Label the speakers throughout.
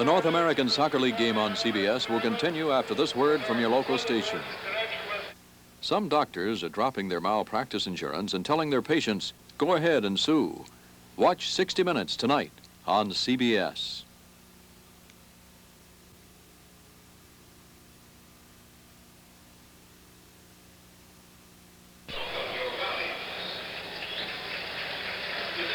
Speaker 1: The North American Soccer League game on CBS will continue after this word from your local station. Some doctors are dropping their malpractice insurance and telling their patients, go ahead and sue. Watch 60 Minutes tonight on CBS.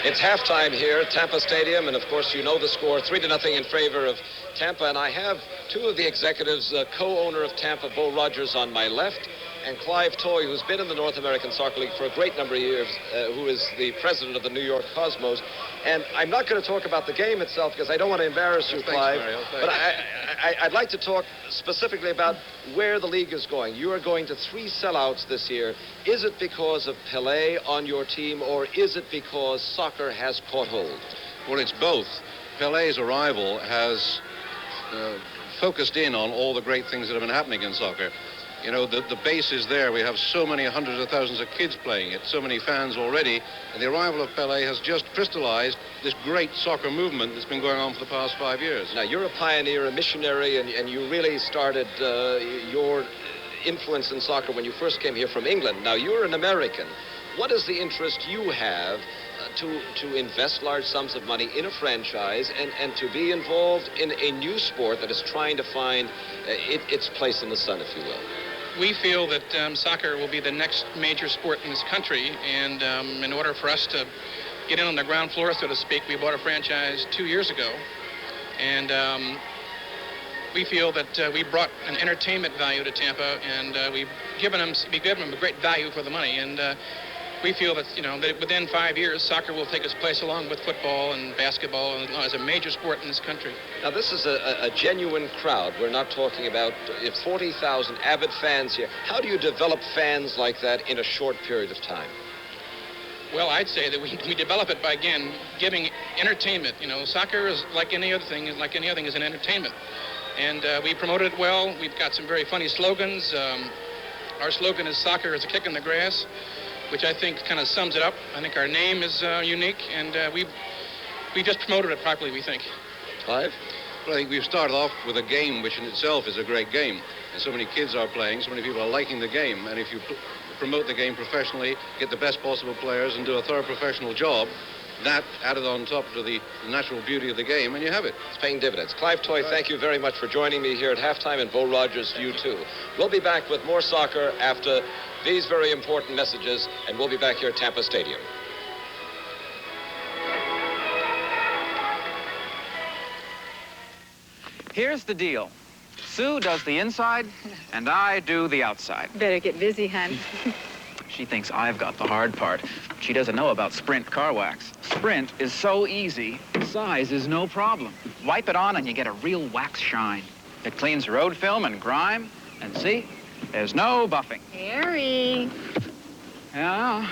Speaker 2: It's halftime here at Tampa Stadium, and of course you know the score, 3-0 in favor of Tampa. And I have two of the executives, co-owner of Tampa, Bo Rogers, on my left, and Clive Toye, who's been in the North American Soccer League for a great number of years, who is the president of the New York Cosmos. And I'm not going to talk about the game itself because I don't want to embarrass you, Clive.
Speaker 3: Mario,
Speaker 2: but I'd like to talk specifically about where the league is going. You are going to 3 sellouts this year. Is it because of Pele on your team, or is it because soccer has caught hold?
Speaker 3: Well, it's both. Pele's arrival has focused in on all the great things that have been happening in soccer. You know, the base is there. We have so many hundreds of thousands of kids playing it, so many fans already. And the arrival of Pele has just crystallized this great soccer movement that's been going on for the past 5 years.
Speaker 2: Now, you're a pioneer, a missionary, and you really started your influence in soccer when you first came here from England. Now, you're an American. What is the interest you have to invest large sums of money in a franchise and to be involved in a new sport that is trying to find its place in the sun, if you will?
Speaker 4: We feel that soccer will be the next major sport in this country, and in order for us to get in on the ground floor, so to speak, we bought a franchise 2 years ago, and we feel that we brought an entertainment value to Tampa, and we've given them a great value for the money, and we feel that, you know, that within 5 years, soccer will take its place along with football and basketball as a major sport in this country.
Speaker 2: Now, this is a genuine crowd. We're not talking about 40,000 avid fans here. How do you develop fans like that in a short period of time?
Speaker 4: Well, I'd say that we develop it by, again, giving entertainment. You know, soccer is like any other thing, is an entertainment. And we promote it well. We've got some very funny slogans. Our slogan is "Soccer is a kick in the grass," which I think kind of sums it up. I think our name is unique, and we just promoted it properly, we think.
Speaker 2: Clive?
Speaker 3: Well, I think we've started off with a game which in itself is a great game. And so many kids are playing, so many people are liking the game. And if you promote the game professionally, get the best possible players, and do a thorough professional job, that added on top to the natural beauty of the game, and you have it.
Speaker 2: It's paying dividends. Clive Toye, thank you very much for joining me here at halftime, and Bo Rogers, you too. We'll be back with more soccer after these very important messages, and we'll be back here at Tampa Stadium.
Speaker 5: Here's the deal. Sue does the inside, and I do the outside.
Speaker 6: Better get busy, hon.
Speaker 5: She thinks I've got the hard part. She doesn't know about Sprint car wax. Sprint is so easy, size is no problem. Wipe it on and you get a real wax shine. It cleans road film and grime, and see, there's no buffing.
Speaker 6: Harry.
Speaker 5: Yeah?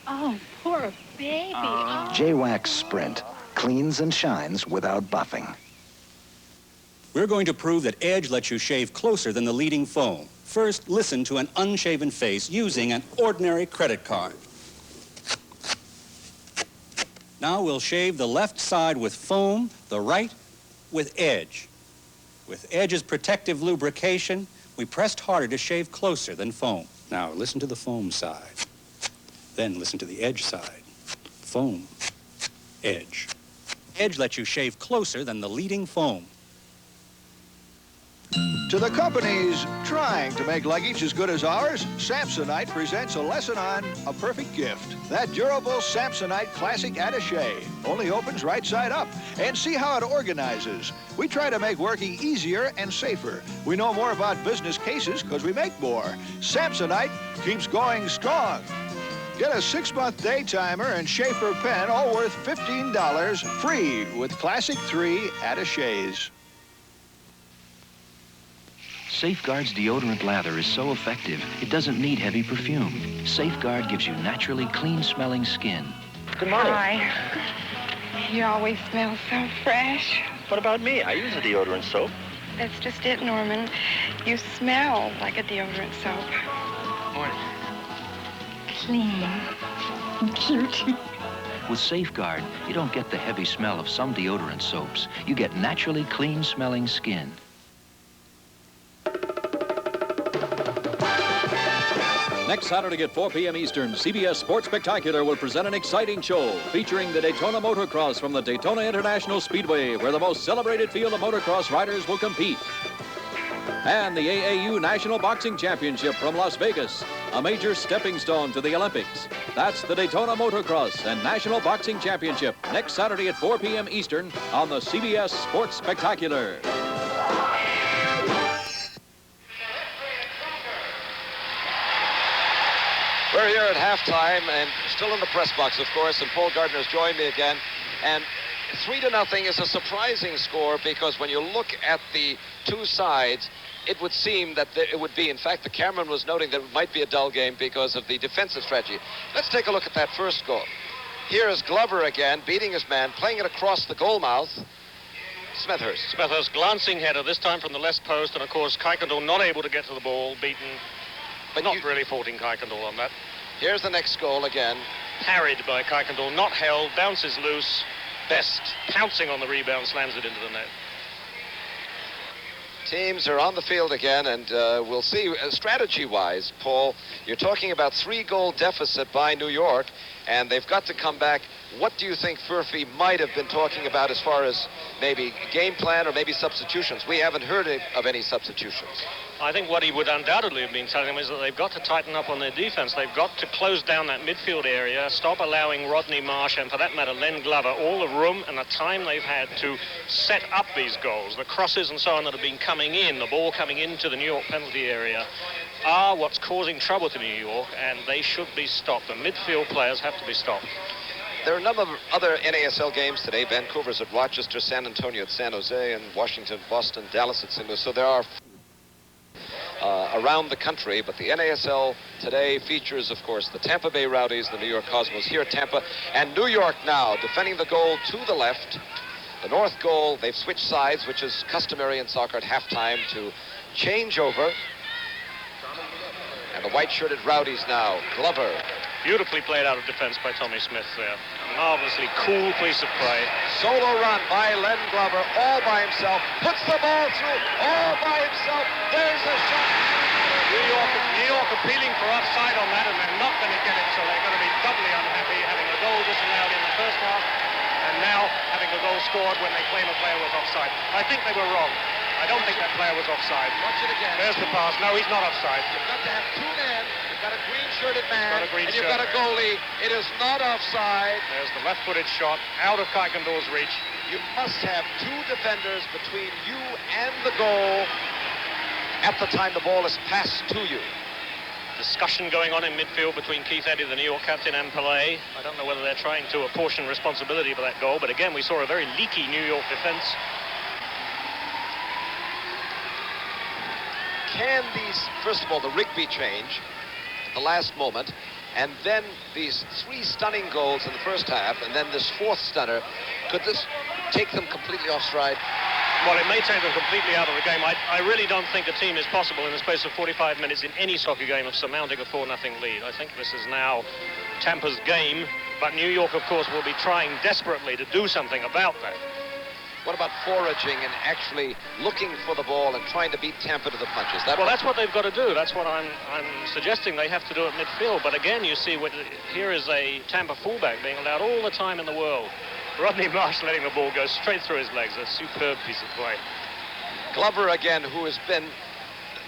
Speaker 6: Oh, poor baby. Oh.
Speaker 7: J-Wax Sprint cleans and shines without buffing.
Speaker 8: We're going to prove that Edge lets you shave closer than the leading foam. First, listen to an unshaven face using an ordinary credit card. Now we'll shave the left side with foam, the right with Edge. With Edge's protective lubrication, we pressed harder to shave closer than foam. Now listen to the foam side. Then listen to the Edge side. Foam, Edge. Edge lets you shave closer than the leading foam.
Speaker 9: To the companies trying to make luggage as good as ours, Samsonite presents a lesson on a perfect gift. That durable Samsonite Classic Attaché only opens right side up. And see how it organizes. We try to make working easier and safer. We know more about business cases because we make more. Samsonite keeps going strong. Get a 6-month day timer and Schaefer pen, all worth $15, free with Classic 3 Attachés.
Speaker 10: Safeguard's deodorant lather is so effective, it doesn't need heavy perfume. Safeguard gives you naturally clean-smelling skin.
Speaker 11: Good morning.
Speaker 6: Hi. You always smell so fresh.
Speaker 11: What about me? I use a deodorant soap.
Speaker 6: That's just it, Norman. You smell like a deodorant soap.
Speaker 4: Morning.
Speaker 6: Clean and cute.
Speaker 10: With Safeguard, you don't get the heavy smell of some deodorant soaps. You get naturally clean-smelling skin.
Speaker 1: Next Saturday at 4 p.m. Eastern, CBS Sports Spectacular will present an exciting show featuring the Daytona Motocross from the Daytona International Speedway, where the most celebrated field of motocross riders will compete. And the AAU National Boxing Championship from Las Vegas, a major stepping stone to the Olympics. That's the Daytona Motocross and National Boxing Championship next Saturday at 4 p.m. Eastern on the CBS Sports Spectacular.
Speaker 2: We're here at halftime and still in the press box, of course, and Paul Gardner's joined me again. And 3-0 is a surprising score because when you look at the two sides, it would seem that it would be, in fact, the cameraman was noting that it might be a dull game because of the defensive strategy. Let's take a look at that first goal. Here is Glover again, beating his man, playing it across the goal mouth. Smethurst.
Speaker 12: Smethurst glancing header, this time from the left post, and of course Kuykendall not able to get to the ball, beaten. But not really faulting Kuykendall on that.
Speaker 2: Here's the next goal again.
Speaker 12: Parried by Kuykendall, not held, bounces loose. Best pouncing on the rebound, slams it into the net.
Speaker 2: Teams are on the field again, and we'll see. Strategy-wise, Paul, you're talking about 3-goal deficit by New York, and they've got to come back. What do you think Furphy might have been talking about as far as maybe game plan or maybe substitutions? We haven't heard of any substitutions.
Speaker 12: I think what he would undoubtedly have been telling them is that they've got to tighten up on their defense. They've got to close down that midfield area, stop allowing Rodney Marsh and, for that matter, Len Glover all the room and the time they've had to set up these goals. The crosses and so on that have been coming in, the ball coming into the New York penalty area, are what's causing trouble to New York, and they should be stopped. The midfield players have to be stopped.
Speaker 2: There are a number of other NASL games today. Vancouver's at Rochester, San Antonio at San Jose, and Washington, Boston, Dallas at St. Louis. So there are around the country, but the NASL today features, of course, the Tampa Bay Rowdies, the New York Cosmos here at Tampa, and New York now defending the goal to the left. The north goal, they've switched sides, which is customary in soccer at halftime to change over. And the white-shirted Rowdies now, Glover.
Speaker 12: Beautifully played out of defense by Tommy Smith there. Marvelously cool piece of play.
Speaker 2: Solo run by Len Glover, all by himself. Puts the ball through, all by himself. There's a shot.
Speaker 12: New York appealing for offside on that, and they're not going to get it, so they're going to be doubly unhappy, having a goal disallowed in the first half, and now having a goal scored when they claim a player was offside. I think they were wrong. I don't think that player was offside.
Speaker 2: Watch it again.
Speaker 12: There's the pass. No, he's not offside.
Speaker 2: You've got to have two men. You've got a green-shirted man, and you've
Speaker 12: shirt
Speaker 2: got a goalie. It is not offside.
Speaker 12: There's the left-footed shot out of Kuykendall's reach.
Speaker 2: You must have two defenders between you and the goal at the time the ball is passed to you.
Speaker 12: Discussion going on in midfield between Keith Eddy, the New York captain, and Pele. I don't know whether they're trying to apportion responsibility for that goal, but again, we saw a very leaky New York defense.
Speaker 2: Can these, first of all, the Rigby change at the last moment, and then these three stunning goals in the first half, and then this fourth stunner, could this take them completely off stride?
Speaker 12: Well, it may take them completely out of the game. I really don't think a team is possible in the space of 45 minutes in any soccer game of surmounting a 4-0 lead. I think this is now Tampa's game, but New York, of course, will be trying desperately to do something about that.
Speaker 2: What about foraging and actually looking for the ball and trying to beat Tampa to the punches?
Speaker 12: That's what they've got to do. That's what I'm suggesting they have to do at midfield. But again, you see, here is a Tampa fullback being allowed all the time in the world. Rodney Marsh letting the ball go straight through his legs. A superb piece of play.
Speaker 2: Glover again, who has been,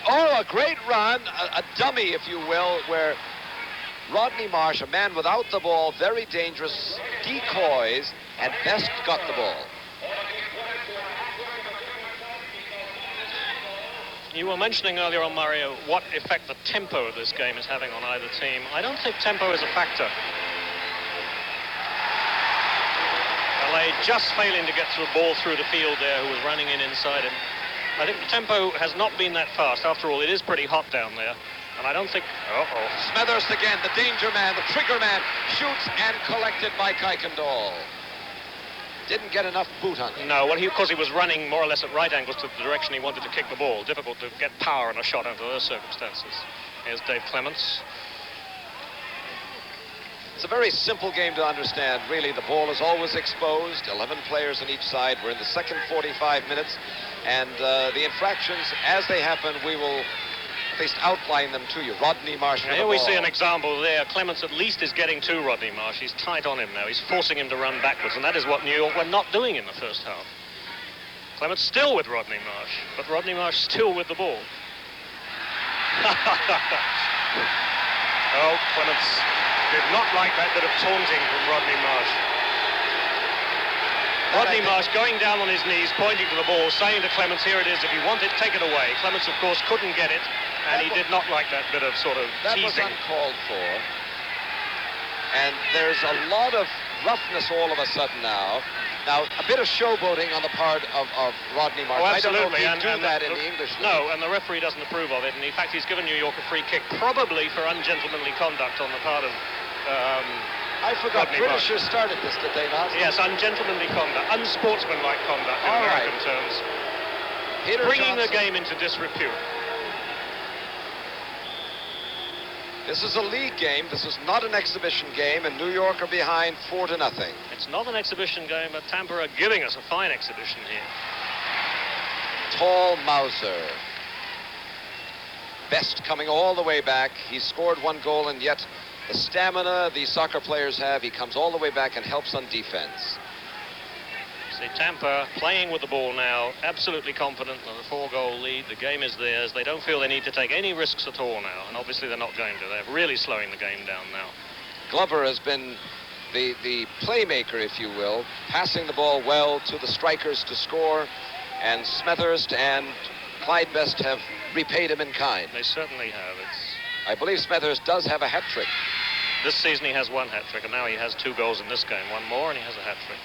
Speaker 2: a great run, a dummy, if you will, where Rodney Marsh, a man without the ball, very dangerous, decoys, and Best got the ball.
Speaker 12: You were mentioning earlier on, Mario, what effect the tempo of this game is having on either team. I don't think tempo is a factor. Pele just failing to get the ball through the field there, who was running inside him. I think the tempo has not been that fast. After all, it is pretty hot down there. And I don't think...
Speaker 2: Smethurst again, the danger man, the trigger man, shoots and collected by Kuykendall. Didn't get enough boot on him.
Speaker 12: No, well, because he was running more or less at right angles to the direction he wanted to kick the ball. Difficult to get power in a shot under those circumstances. Here's Dave Clements.
Speaker 2: It's a very simple game to understand, really. The ball is always exposed, 11 players on each side. We're in the second 45 minutes, and the infractions, as they happen, we will at least outline them to you. Rodney Marsh.
Speaker 12: Here we see an example there. Clements at least is getting to Rodney Marsh. He's tight on him now. He's forcing him to run backwards, and that is what New York were not doing in the first half. Clements still with Rodney Marsh, but Rodney Marsh still with the ball. Oh, Clements did not like that bit of taunting from Rodney Marsh. Rodney Marsh going down on his knees, pointing to the ball, saying to Clements, here it is, if you want it, take it away. Clements, of course, couldn't get it, and he did not like that bit of sort of teasing.
Speaker 2: That was uncalled for. And there's a lot of roughness all of a sudden now. Now, a bit of showboating on the part of Rodney Marsh.
Speaker 12: Oh, absolutely.
Speaker 2: I don't know if he'd do that in the English league.
Speaker 12: No, and the referee doesn't approve of it. And in fact, he's given New York a free kick, probably for ungentlemanly conduct on the part of
Speaker 2: I forgot,
Speaker 12: Rodney
Speaker 2: Britishers
Speaker 12: Marsh.
Speaker 2: started this, did they not?
Speaker 12: Yes, ungentlemanly conduct, unsportsmanlike conduct in
Speaker 2: All
Speaker 12: American
Speaker 2: right.
Speaker 12: terms.
Speaker 2: Peter
Speaker 12: Bringing
Speaker 2: Johnson.
Speaker 12: the game into disrepute.
Speaker 2: This is a league game. This is not an exhibition game, and New York are behind 4-0.
Speaker 12: It's not an exhibition game, but Tampa are giving us a fine exhibition here.
Speaker 2: Tall Mauser. Best coming all the way back. He's scored 1 goal, and yet the stamina these soccer players have, he comes all the way back and helps on defense.
Speaker 12: See, Tampa playing with the ball now, absolutely confident of the 4-goal lead. The game is theirs. They don't feel they need to take any risks at all now, and obviously they're not going to. They're really slowing the game down now.
Speaker 2: Glover has been the playmaker, if you will, passing the ball well to the strikers to score, and Smethurst and Clyde Best have repaid him in kind.
Speaker 12: They certainly have.
Speaker 2: I believe Smethurst does have a hat trick.
Speaker 12: This season he has 1 hat trick, and now he has 2 goals in this game. 1 more, and he has a hat trick.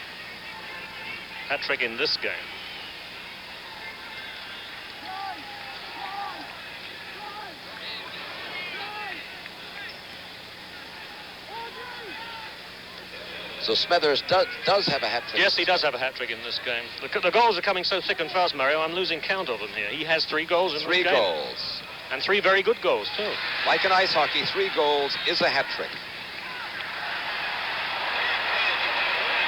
Speaker 12: Hat trick in this game.
Speaker 2: So Smethurst does have a hat trick.
Speaker 12: Yes, he does have a hat trick in this game. The goals are coming so thick and fast, Mario, I'm losing count of them here. He has 3 goals in this game.
Speaker 2: 3 goals.
Speaker 12: And 3 very good goals, too.
Speaker 2: Like in ice hockey, 3 goals is a hat trick.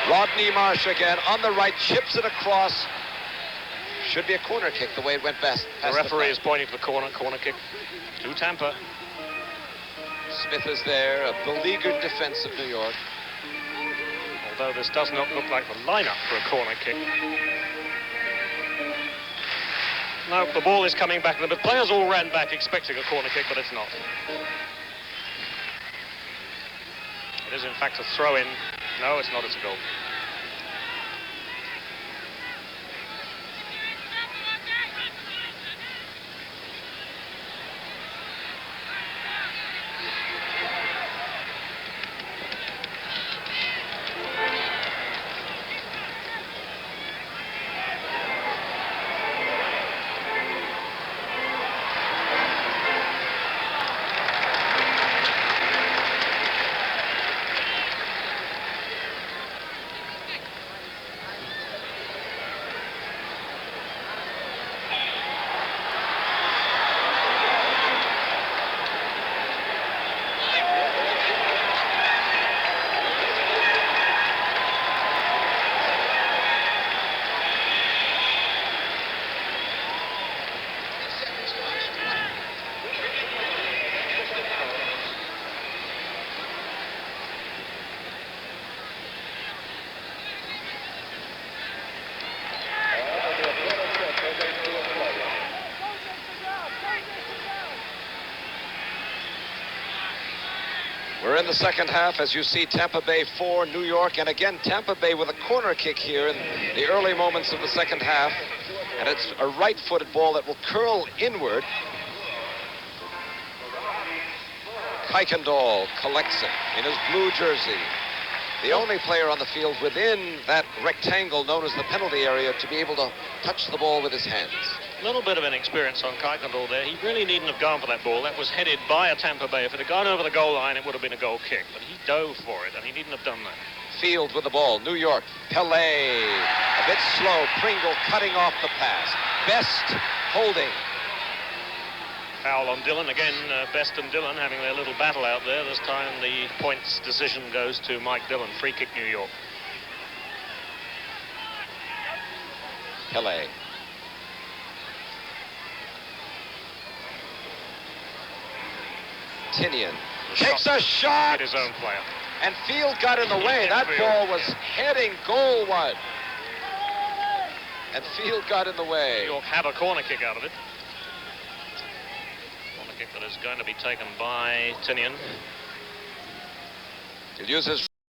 Speaker 2: Rodney Marsh again on the right, chips it across. Should be a corner kick the way it went past
Speaker 12: The referee is pointing to the corner kick to Tampa.
Speaker 2: Smith is there, a beleaguered defense of New York.
Speaker 12: Although this does not look like the lineup for a corner kick. No, the ball is coming back. The players all ran back expecting a corner kick, but it's not. It is, in fact, a throw-in. No, it's not. It's a goal.
Speaker 2: We're in the second half, as you see, Tampa Bay 4, New York, and again, Tampa Bay with a corner kick here in the early moments of the second half, and it's a right-footed ball that will curl inward. Kuykendall collects it in his blue jersey. The only player on the field within that rectangle known as the penalty area to be able to touch the ball with his hands.
Speaker 12: A little bit of inexperience on Kuykendall there. He really needn't have gone for that ball. That was headed by a Tampa Bay. If it had gone over the goal line, it would have been a goal kick. But he dove for it, and he needn't have done that.
Speaker 2: Field with the ball. New York. Pele. A bit slow. Pringle cutting off the pass. Best holding.
Speaker 12: Foul on Dillon. Again, Best and Dillon having their little battle out there. This time the points decision goes to Mike Dillon. Free kick, New York.
Speaker 2: Pele. Tinian takes a shot.
Speaker 12: His own player.
Speaker 2: And Field got in the way. That ball was heading goalward. And Field got in the way.
Speaker 12: New York have a corner kick out of it. Corner kick that is going to be taken by Tinian.
Speaker 2: He'll use his